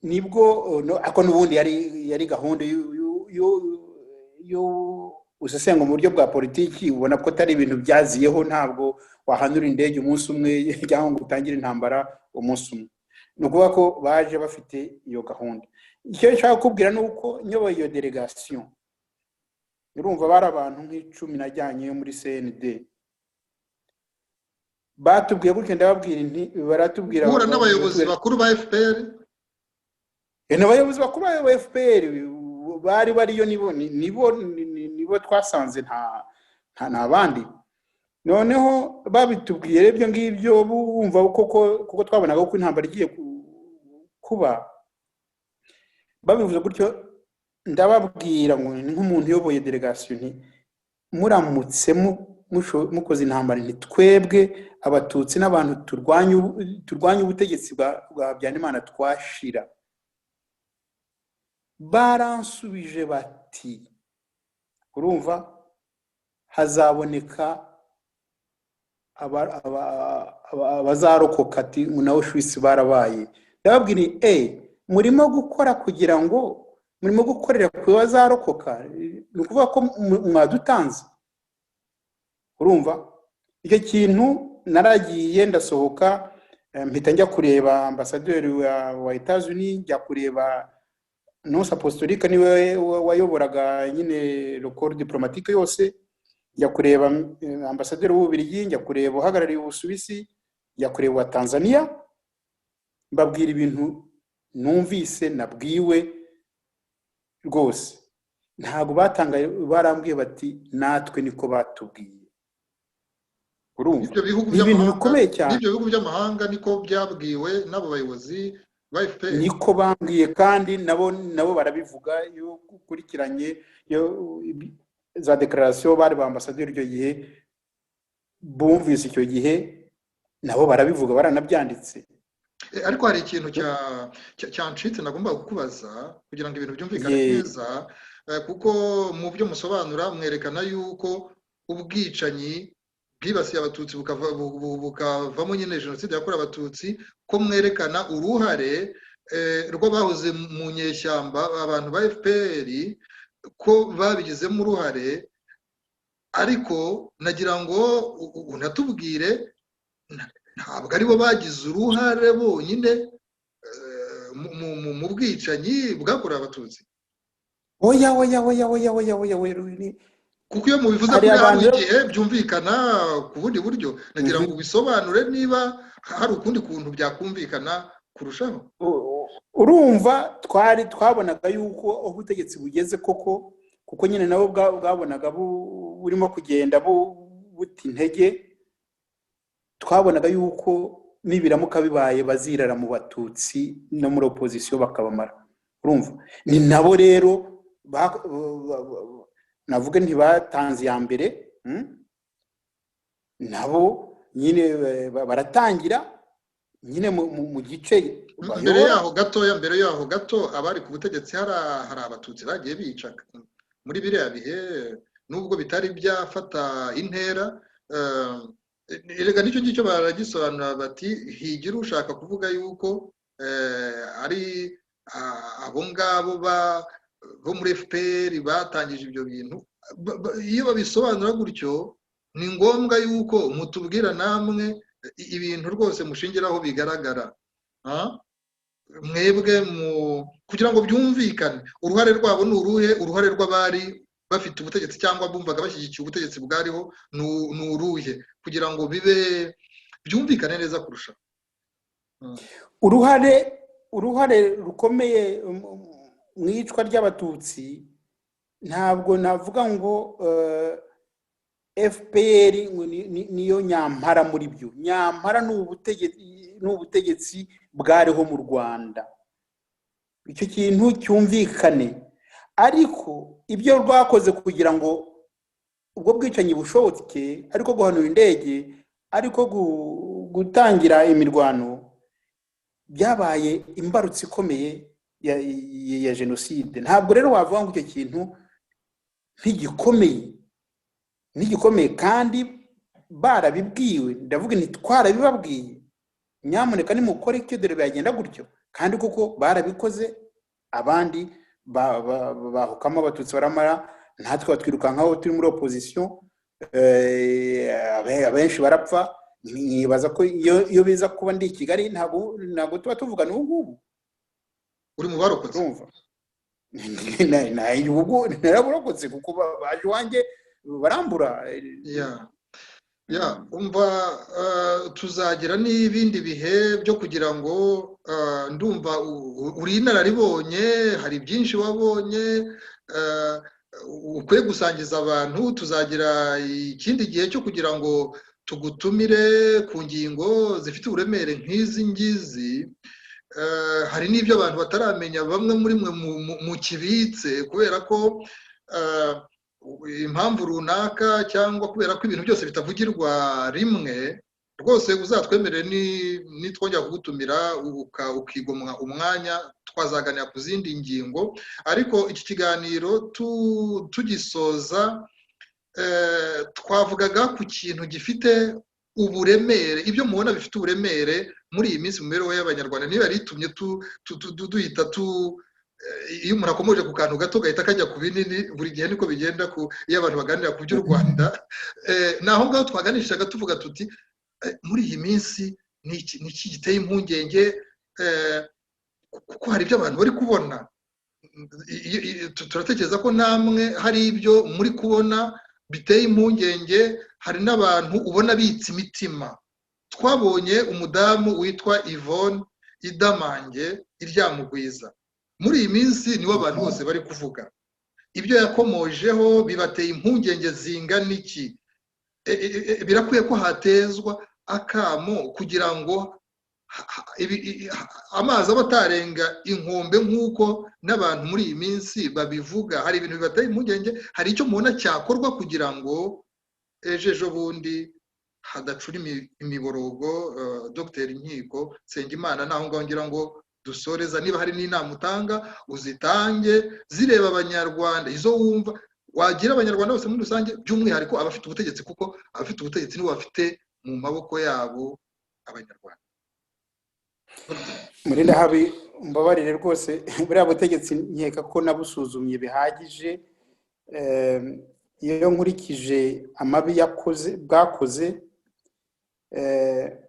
nibwo ako nubundi yari gahunda usesenga mu buryo bwa politiki. Ubona ko atari ibintu byaziyeho, ntabwo wahanura indege umunsi umwe cyangwa ngo utangire intambara umunsi umwe. Nukuvuga ko baje bafite iyo gahunda. Icyo nshaka kubwira nuko nyoboye iyo delegation, urumva bari abantu nk'icumi najyanye yo muri CND, batubwiye gutyo ndababwira inti baratubwira uhura n'abayobozi bakuru ba FPR. N'abayobozi bakuru ba FPR bariyo nibo twasanze nta bandi. Noneho babitubwiye ibyo ngibyo bumva kuko twabonaga ko intambara igiye kuba, babivuze gutyo ndababwira ngo nk'umuntu uyoboye delegation nti muramutse mukoze intambara nti twebwe abatutsi n'abantu turwanya ubutegetsi bwa Habyarimana twashira. baransubije bati urumva hazaboneka abazarokoka ati nawe Auschwitz barabaye ndababwira murimo gukora kugira ngo murimo gukorera ku bazarokoka ni ukuvuga ko mwadutanze urumva icyo kintu naragiye ndasohoka mpita njya kureba ambasaderi wa Etats-Unis njya kureba Nonce Apostolique niwe wayoboraga nyine le corps diplomatique yose njya kureba ambasaderi w'Ububiligi njya kureba uhagarariye Ubusuwisi njya kureba wa Tanzania mbabwira ibintu numvise nabwiwe rwose ntabwo batangaye barambwiye bati natwe niko batubwiye urumva ibintu bikomeye cyane ibyo bihugu by'amahanga niko byabwiwe n'abo bayobozi ba FPR niko bambwiye kandi nabo barabivuga iyo ukurikiranye za declaration bari ba ambassadeur icyo gihe bumvise icyo gihe nabo barabivuga baranabyanditse ariko hari ikintu cyancitse nagomba kukubaza kugira ngo ibintu byumvikane neza kuko mu byo musobanura mwerekana yuko ubwicanyi bwibasiye abatutsi bukavamo nyine jenoside yakorewe abatutsi ko mwerekana uruhare rw'abahoze mu nyeshyamba abantu ba FPR ko babigizemo uruhare ariko nagira ngo unatubwire ntabwo aribo bagize uruhare bonyine mu bwicanyi bwakorewe abatutsi oya kuko iyo mubivuze kuri hari igihe byumvikana ku bundi buryo nagira ngo bisobanure niba hari ukundi kuntu byakumvikana kurushaho urumva twabonaga yuko ubutegetsi bugeze kuko nyine nabo bwabonaga burimo kugenda buta intege twabonaga yuko nibiramuka bibaye bazirara mu batutsi no muri opposition bakabamara urumva ni nabo rero navuga ntibatanze ya mbere nabo nyine baratangira nyine mu gice mbere yaho gato abari ku butegetsi hari abatutsi bagiye bica muri biriya bihe nubwo bitari byafata intera erega nicyo ngicyo baragisobanura bati higira ushaka kuvuga yuko ari abo ngabo bo muri FPR batangije ibyo bintu iyo babisobanura gutyo ni ngombwa yuko mutubwira namwe ibintu rwose mushingiraho bigaragara mwebwe kugira ngo byumvikane uruhare rwabo ni uruhe uruhare rw'abari bafite ubutegetsi cyangwa bumvaga bashyigikiye ubutegetsi bwariho ni uruhe kugira ngo bibe byumvikane neza kurusha uruhare rukomeye mu icwa ry'abatutsi ntabwo navuga ngo FPR niyo nyampara muri byo nyampara n'ubutegetsi bwariho mu Rwanda icyo kintu cyumvikane ariko ibyo rwakoze kugira ngo ubwo bwicanyi bushoboke ariko guhanura indege ariko gutangira imirwano byabaye imbarutso ikomeye ya jenoside ntabwo rero wavuga ngo icyo kintu ntigikomeye kandi barabibwiwe ndavuga nti twarabibabwiye nyamuneka nimukore icyo dore byagenda gutyo kandi kuko barabikoze abandi bahukamo abatutsi baramara natwe batwirukankaho turi muri opposition abenshi barapfa nkibaza ko iyo biza kuba ndi i Kigali ntabwo tuba tuvugana ubu ngubu uri mu barokotse urumva naraburokotse kuko baje wanjye barambura umva tuzagira n'ibindi bihe byo kugira ngo ndumva uri inararibonye hari byinshi wabonye ukwiye gusangiza abantu tuzagira ikindi gihe cyo kugira ngo tugutumire ku ngingo zifite uburemere nk'izi ngizi hari n'ibyo abantu bataramenya bamwe muri mwe mu kibitse kubera ko impamvu runaka cyangwa kubera ko ibintu byose bitavugirwa rimwe rwose uzatwemerere nitwongera kugutumira ukigomwa umwanya twazaganira ku zindi ngingo, ariko iki kiganiro tugisoza twavugaga ku kintu gifite uburemere, ibyo mubona bifite uburemere muri iyi minsi mu mibereho y'abanyarwanda, niba yaritumye duhita iyo umuntu akomeje ku kantu gato gahita kajya ku binini, buri gihe niko bigenda iyo abantu baganira ku by'u Rwanda. Naho ngaho twaganishaga tuvuga tuti muri iyi minsi ni iki giteye impungenge, kuko hari ibyo abantu bari kubona. Turatekereza ko namwe hari ibyo muri kubona biteye impungenge, hari n'abantu ubona bitse imitima. Twabonye umudamu witwa Yvonne Idamange Iryamugwiza, muri iyi minsi niwe abantu bose bari kuvuga. Ibyo yakomojeho bibateye impungenge zingana iki? Birakwiye ko hatezwa akamo kugira ngo amazi aba atarenga inkombe nk'uko n'abantu muri iyi minsi babivuga. Hari ibintu bibateye impungenge, hari icyo mubona cyakorwa kugira ngo ejo bundi hadacura imiborogo. Dr Nkiko Nsengimana, naho ngaho ngira ngo dusoreza, niba hari n'inama utanga uzitange zireba abanyarwanda, izo wumva wagira abanyarwanda bose muri rusange, by'umwihariko abafite ubutegetsi, kuko abafite ubutegetsi nibo bafite mu maboko yabo abanyarwanda. Muri ndahabi mbabarire rwose, buriya butegetsi nkeka ko nabusuzumye bihagije. Iyo nkurikije amabi bwakoze,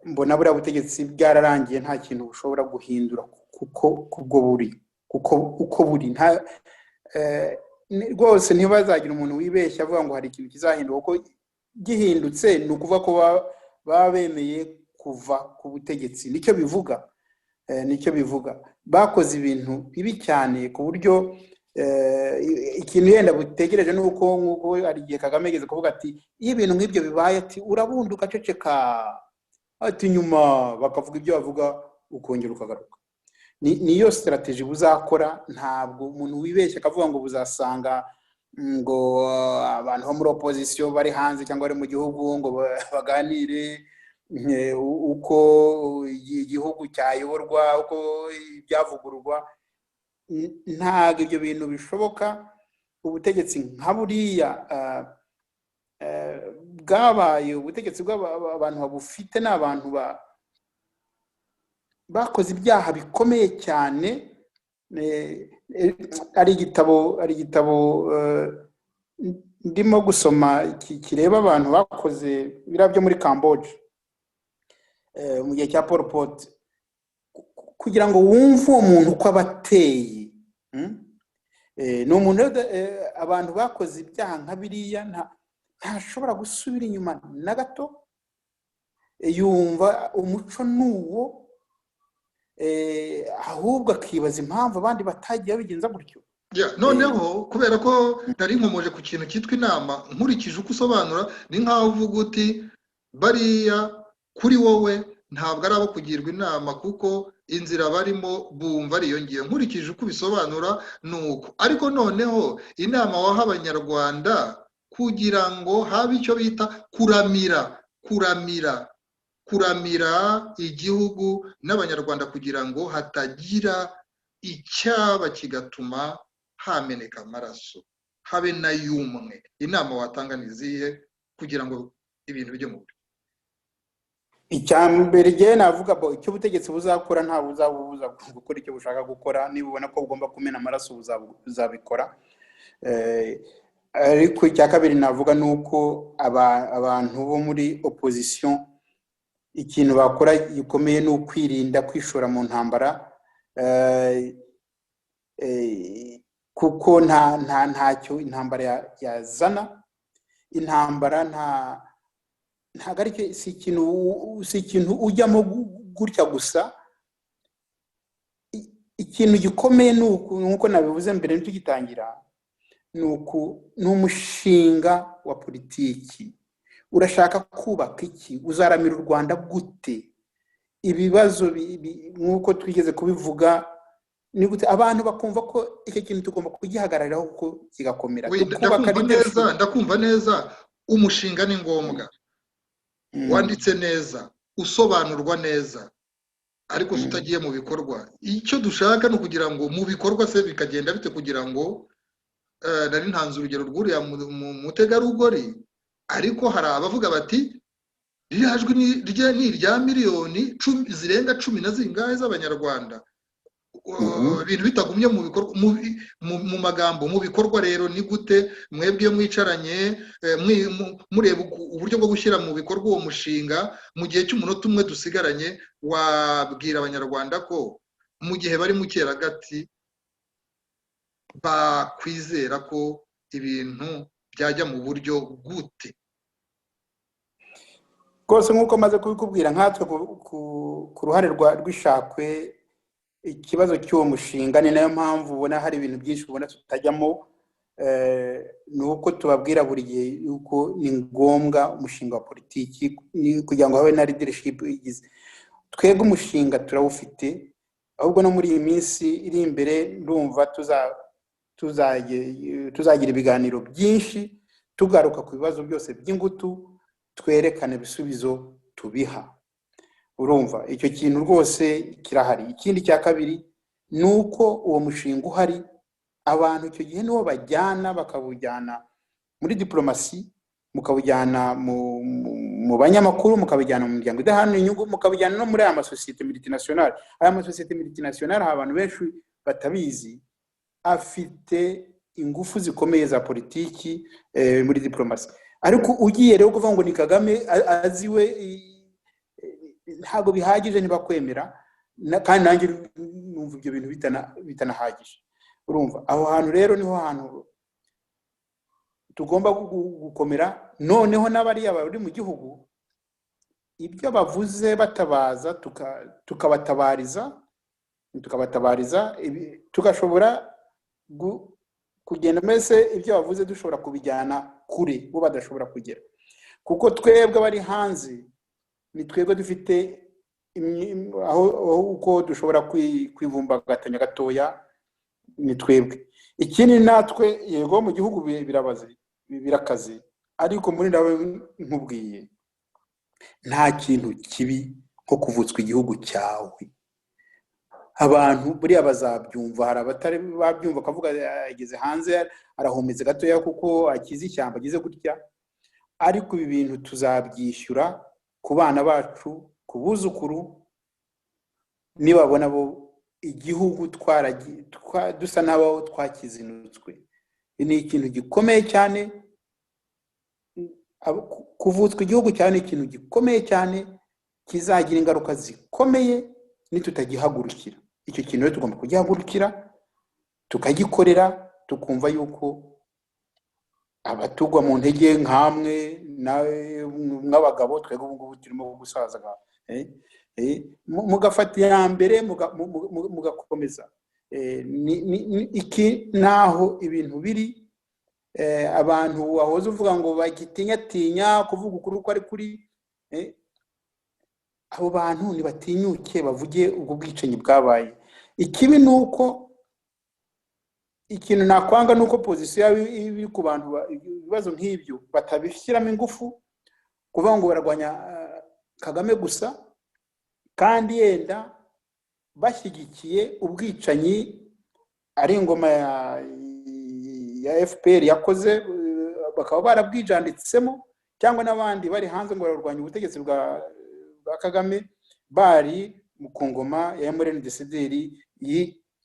mbona buriya butegetsi bwararangiye, nta kintu bushobora guhindura uko buri rwose. Ntibazagira umuntu wibeshya avuga ngo hari ikintu kizahinduka, kuko gihindutse ni ukuvuga ko baba bemeye kuva ku butegetsi. Nicyo bivuga. Bakoze ibintu bibi cyane ku buryo ikintu yenda butegereje nuko nk'uko hari igihe Kagame yigeze kuvuga ati iyo ibintu nk'ibyo bibaye ati urabundi ugaceceka, ati nyuma bakavuga ibyo bavuga ukongera ukagaruka. Niyo strategy buzakora. Ntabwo umuntu wibeshya akavuga ngo buzasanga ngo abantu bo muri opposition bari hanze cyangwa bari mu gihugu ngo baganire uko igihugu cyayoborwa, uko byavugururwa. Ntabwo ibyo bintu bishoboka. Ubutegetsi nka buriya bwabaye ubutegetsi bw'abantu babufite, n'abantu bakoze ibyaha bikomeye cyane. Ari igitabo ndimo gusoma kireba abantu bakoze biriya byo muri Cambodia mu gihe cya Pol Pot, kugira ngo wumve uwo muntu uko abateye. Ni umuntu abantu bakoze ibyaha nka biriya ntashobora gusubira inyuma na gato, yumva umuco n'uwo, ahubwo akibaza impamvu abandi batagiye babigenza gutyo. Noneho kubera ko nari nkomoje ku kintu cyitwa inama, nkurikije uko usobanura ni nk'aho uvuga uti bariya kuri wowe ntabwo ari abo kugirwa inama, kuko inzira barimo bumva ariyo ngiyo. Nkurikije uko ubisobanura ni uko. Ariko noneho inama waha abanyarwanda kugira ngo habe icyo bita kuramira igihugu n'abanyarwanda, kugira ngo hatagira icyaba kigatuma hameneka amaraso, habe na yumwe. Inama watanga ni izihe kugira ngo ibintu bijye mu buryo? Icyambere gihe navuga bo icyo ubutegetsi buzakora, nta buzabuza gukora icyo bushaka gukora. Niba ubona ko ugomba kumena amaraso uzabikora. Ariko icya kabiri navuga nuko abantu bo muri opposition ikintu bakora gikomeye ni ukwirinda kwishora mu ntambara, kuko ntacyo intambara yazana. Intambara ntabwo ari si ikintu ujyamo gutya gusa. Ikintu gikomeye nuko nabivuze mbere tugitangira, ni umushinga wa politiki. Urashaka kubaka iki? Uzaramira u Rwanda gute? Ibibazo nk'uko twigeze kubivuga, ni gute abantu bakumva ko iki kintu tugomba kugihagarariraho kuko kigakomera. Ndakumva neza. Umushinga ni ngombwa, wanditse neza, usobanurwa neza ariko tutagiye mu bikorwa. Icyo dushaka ni ukugira ngo mu bikorwa se bikagenda bite, kugira ngo nari ntanze urugero rw'uriya mutegarugori, ariko hari abavuga bati ririya jwi ni irya miliyoni zirenga 10 na zingahe z'abanyarwanda. Ibintu bitagumye mu bikorwa, mu magambo, mu bikorwa rero ni gute mwebwe iyo mwicaranye mureba uburyo bwo gushyira mu bikorwa uwo mushinga mu gihe cy'umunota umwe dusigaranye, wabwira abanyarwanda ko mu gihe bari mu cyeragati bakwizera ko ibintu byajya mu buryo gute? Rwose nk'uko maze kubikubwira, nkatwe ku ruhare rw'ishakwe, ikibazo cy'uwo mushinga ni nayo mpamvu ubona hari ibintu byinshi ubona tutajyamo, ni uko tubabwira buri gihe yuko ni ngombwa umushinga wa politiki kugira ngo habe na leadership igize. Twebwe umushinga turawufite, ahubwo no muri iyi minsi iri imbere ndumva tuzagira ibiganiro byinshi tugaruka ku bibazo byose by'ingutu, twerekane ibisubizo tubiha. Urumva icyo kintu rwose kirahari. Ikindi cya kabiri ni uko uwo mushinga uhari, abantu icyo gihe niwo bajyana bakawujyana muri diplomasi, mukawujyana mu banyamakuru, mukabijyana mu miryango idaharanira inyungu, mukabijyana no muri aya masosiyete multinationale. Aya masosiyete multinationale abantu benshi batabizi, afite ingufu zikomeye za politiki muri diplomasi. Ariko ugiye rero kuvuga ngo ni Kagame aziwe, ntabwo bihagije niba kwemera, kandi nanjye numva ibyo bintu bitanahagije. Urumva aho hantu rero niho hantu tugomba gukomera. Noneho n'abariya bari mu gihugu ibyo bavuze batabaza tukabatabariza, tugashobora kugenda mbese ibyo bavuze dushobora kubijyana kure bo badashobora kugera, kuko twebwe bari hanze ni twebwe dufite aho uko dushobora kwivumbagatanya gatoya, ni twebwe. Ikindi natwe yego mu gihugu birakaze, ariko muri nawe nkubwiye nta kintu kibi nko kuvutswa igihugu cyawe. Abantu buriya bazabyumva, hari abatari babyumva akavuga ageze hanze arahumetse gatoya kuko akize ishyamba agize gutya, ariko ibi bintu tuzabyishyura ku bana bacu, ku buzukuru, nibabona bo igihugu dusa n'abo twakizinutswe. Ni ikintu gikomeye cyane, kuvutswa igihugu cyane ni ikintu gikomeye cyane, kizagira ingaruka zikomeye nitutagihagurukira. Icyo kintu rero tugomba kugihagurukira, tukagikorera, tukumva yuko abatugwa mu ntege nkamwe n'abagabo, twebwe ubu ngubu turimo gusaza, mugafata iya mbere mugakomeza. Iki naho ibintu biri, abantu wahoze uvuga ngo bagitinyatinya kuvuga ukuri uko ari kuri, abo bantu ntibatinyuke bavuge ubwo bwicanyi bwabaye. Ikibi ni uko ikintu nakwanga nuko pozisiyo iri ku bantu ibibazo nk'ibyo batabishyiramo ingufu, kuvuga ngo baragwanya Kagame gusa, kandi yenda bashyigikiye ubwicanyi ari ingoma ya FPR yakoze, bakaba barabwijanditsemo, cyangwa n'abandi bari hanze ngo bararwanya ubutegetsi bwa Kagame bari mu ngoma ya MRNDCDR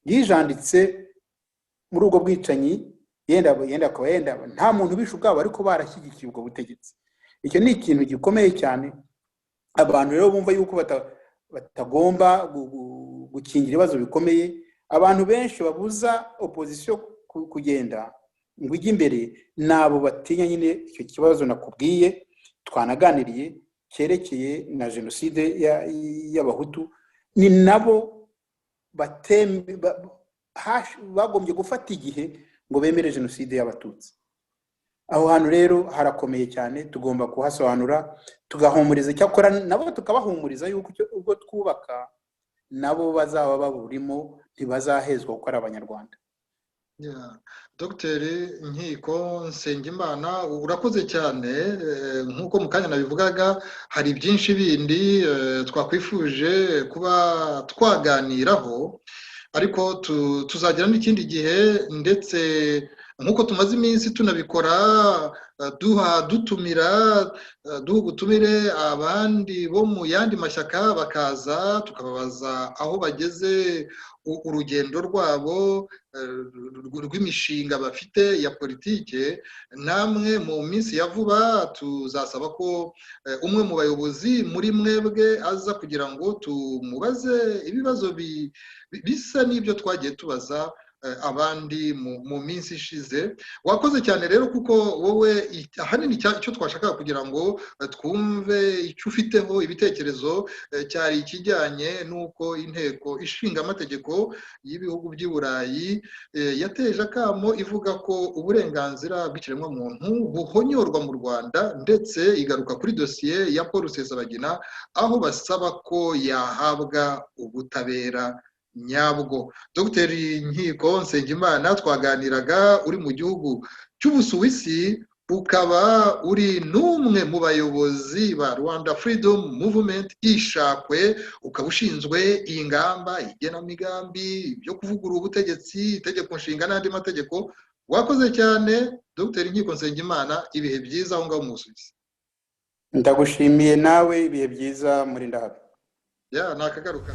yijanditse muri ubwo bwicanyi, yenda nta muntu bishe ubwabo ariko barashyigikiye ubwo butegetsi. Icyo ni ikintu gikomeye cyane. Abantu rero bumva yuko batagomba gukingira ibibazo bikomeye. Abantu benshi babuza opposition kugenda ngo ijye imbere, nabo batinya nyine icyo kibazo nakubwiye twanaganiriye cyerekeye na jenoside y'abahutu, ni nabo bagombye gufata igihe ngo bemere jenoside y'abatutsi. Aho hantu rero harakomeye cyane, tugomba kuhasobanura, tugahumuriza. Cyakora nabo tukabahumuriza yuko ubwo twubaka nabo bazaba baburimo, ntibazahezwa kuko ari Abanyarwanda. Dogiteri Nkiko Nsengimana urakoze cyane nk'uko mu kanya nabivugaga hari byinshi bindi twakwifuje kuba twaganiraho ariko tuzagira n'ikindi gihe ndetse nk'uko tumaze iminsi tunabikora dutumira ubutumire abandi bo mu yandi mashyaka bakaza tukababaza aho bageze urugendo rwabo rw'imishinga bafite ya politike. Namwe mu minsi ya vuba tuzasaba ko umwe mu bayobozi muri mwebwe aza kugira ngo tumubaze ibibazo bisa n'ibyo twagiye tubaza abandi mu minsi ishize. Wakoze cyane rero kuko wowe ahanini icyo twashakaga kugira ngo twumve icyo ufiteho ibitekerezo cyari ikijyanye n'uko inteko ishinga amategeko y'ibihugu by'i Burayi yateje akamo ivuga ko uburenganzira bw'ikiremwamuntu buhonyorwa mu Rwanda ndetse igaruka kuri dosiye ya Paul Rusesabagina aho basaba ko yahabwa ubutabera nyabwo. Dogiteri Nkiko Nsengimana twaganiraga uri mu gihugu cy'Ubusuwisi ukaba uri n'umwe mu bayobozi ba Rwanda Freedom Movement Ishakwe ukaba ushinzwe ingamba igenamigambi byo kuvugurura ubutegetsi itegeko nshinga n'andi mategeko. Wakoze cyane Dogiteri Nkiko Nsengimana, ibihe byiza aho ngaho mu Busuwisi. Ndagushimiye nawe, ibihe byiza muri Ndahabi. Nakagaruka.